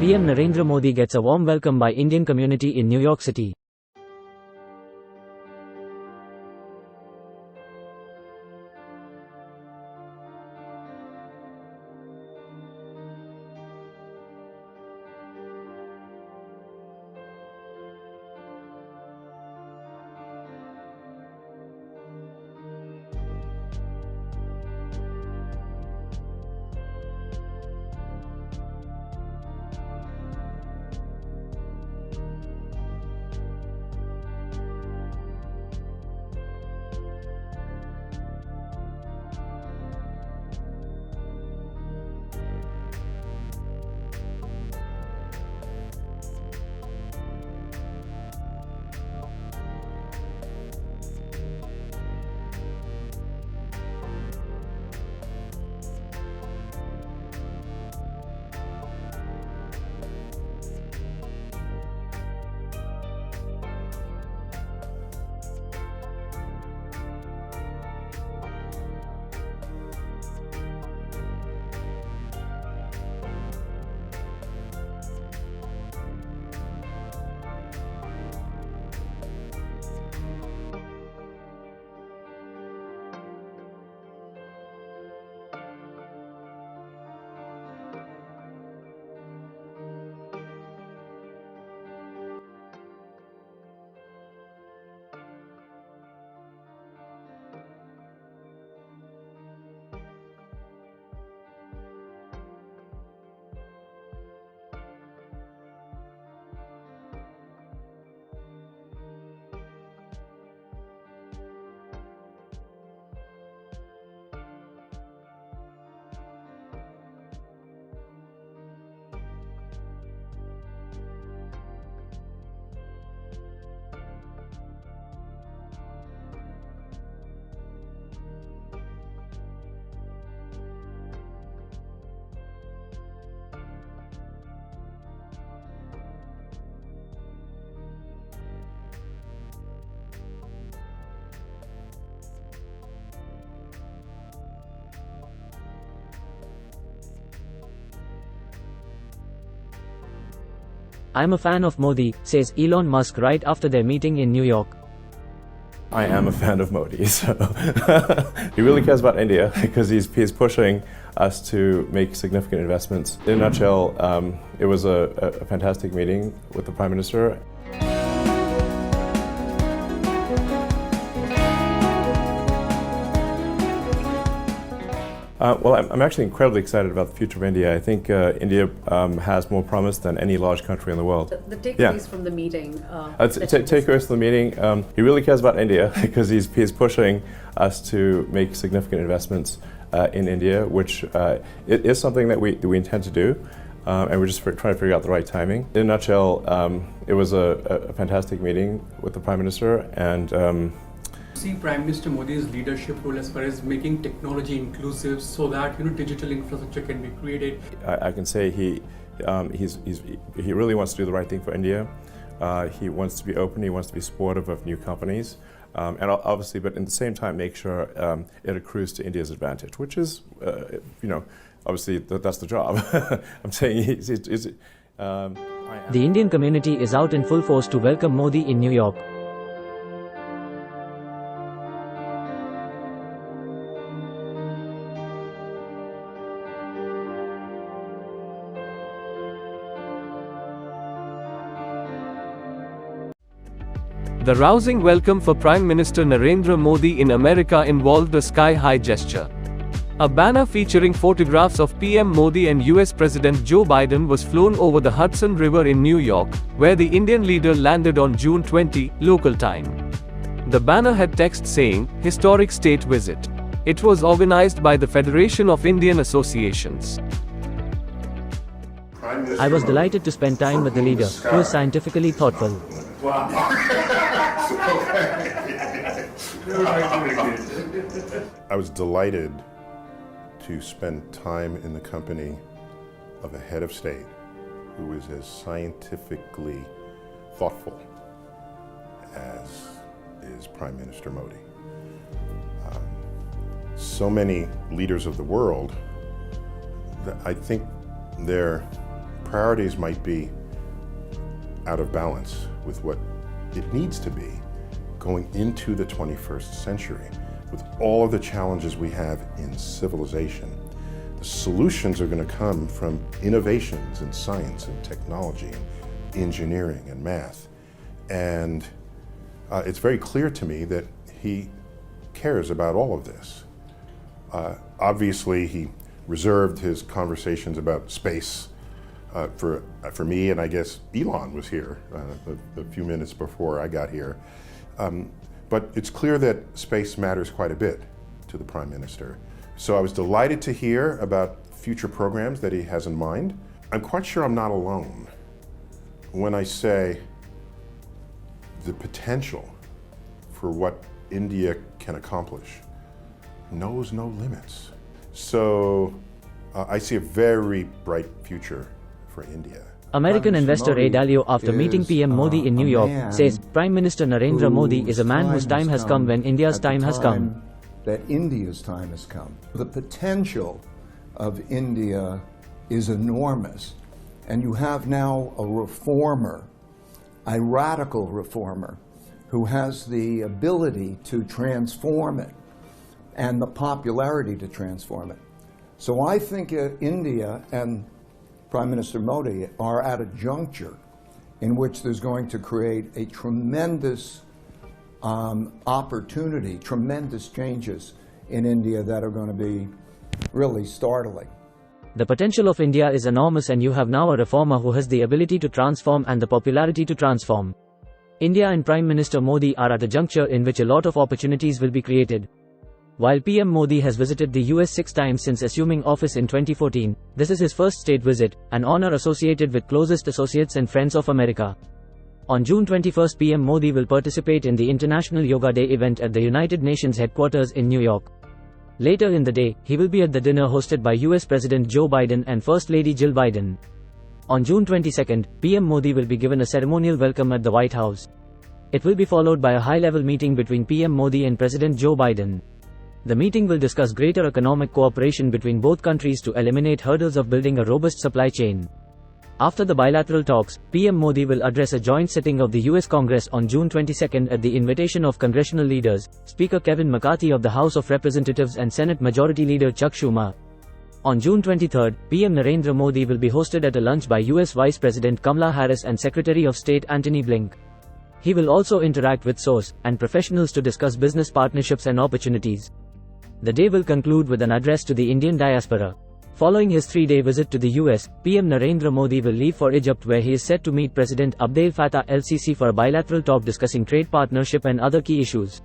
PM Narendra Modi gets a warm welcome by Indian community in New York City. I'm a fan of Modi, says Elon Musk right after their meeting in New York. I am a fan of Modi, so he really cares about India because he's pushing us to make significant investments. In a nutshell, it was a fantastic meeting with the Prime Minister. Well, I'm actually incredibly excited about the future of India. I think India has more promise than any large country in the world. The takeaways from the meeting. Takeaways from the meeting. He really cares about India because he's pushing us to make significant investments in India, which it is something that we intend to do, and we're just trying to figure out the right timing. In a nutshell, it was a fantastic meeting with the Prime Minister, and see Prime Minister Modi's leadership role as far as making technology inclusive so that digital infrastructure can be created. I can say he really wants to do the right thing for India. He wants to be open. He wants to be supportive of new companies, and obviously, but at the same time, make sure it accrues to India's advantage, which is, obviously that's the job. I'm saying The Indian community is out in full force to welcome Modi in New York. The rousing welcome for Prime Minister Narendra Modi in America involved a sky-high gesture. A banner featuring photographs of PM Modi and US President Joe Biden was flown over the Hudson River in New York, where the Indian leader landed on June 20, local time. The banner had text saying, "Historic State Visit." It was organized by the Federation of Indian Associations. I was delighted to spend time with the leader, who is scientifically thoughtful. I was delighted to spend time in the company of a head of state who is as scientifically thoughtful as is Prime Minister Modi. So many leaders of the world, I think their priorities might be out of balance with what it needs to be going into the 21st century with all of the challenges we have in civilization. The solutions are going to come from innovations in science and technology and engineering and math. And it's very clear to me that he cares about all of this. Obviously, he reserved his conversations about space for me, and I guess Elon was here a few minutes before I got here. But it's clear that space matters quite a bit to the Prime Minister. So I was delighted to hear about future programs that he has in mind. I'm quite sure I'm not alone when I say the potential for what India can accomplish knows no limits. So I see a very bright future for India. American investor Dalio, after meeting PM Modi in New York, says Prime Minister Narendra Modi is a man whose time has come when India's time has come. That India's time has come. The potential of India is enormous, and you have now a reformer, a radical reformer, who has the ability to transform it and the popularity to transform it. So I think India and Prime Minister Modi are at a juncture in which there's going to create a tremendous opportunity, tremendous changes in India that are going to be really startling. The potential of India is enormous, and you have now a reformer who has the ability to transform and the popularity to transform. India and Prime Minister Modi are at a juncture in which a lot of opportunities will be created. While PM Modi has visited the US 6 times since assuming office in 2014, this is his first state visit, an honor associated with closest associates and friends of America. On June 21, PM Modi will participate in the International Yoga Day event at the United Nations headquarters in New York. Later in the day, he will be at the dinner hosted by US President Joe Biden and First Lady Jill Biden. On June 22, PM Modi will be given a ceremonial welcome at the White House. It will be followed by a high-level meeting between PM Modi and President Joe Biden. The meeting will discuss greater economic cooperation between both countries to eliminate hurdles of building a robust supply chain. After the bilateral talks, PM Modi will address a joint sitting of the US Congress on June 22 at the invitation of congressional leaders, Speaker Kevin McCarthy of the House of Representatives and Senate Majority Leader Chuck Schumer. On June 23, PM Narendra Modi will be hosted at a lunch by US Vice President Kamala Harris and Secretary of State Antony Blinken. He will also interact with source and professionals to discuss business partnerships and opportunities. The day will conclude with an address to the Indian diaspora. Following his 3-day visit to the US, PM Narendra Modi will leave for Egypt, where he is set to meet President Abdel Fattah El-Sisi for a bilateral talk discussing trade partnership and other key issues.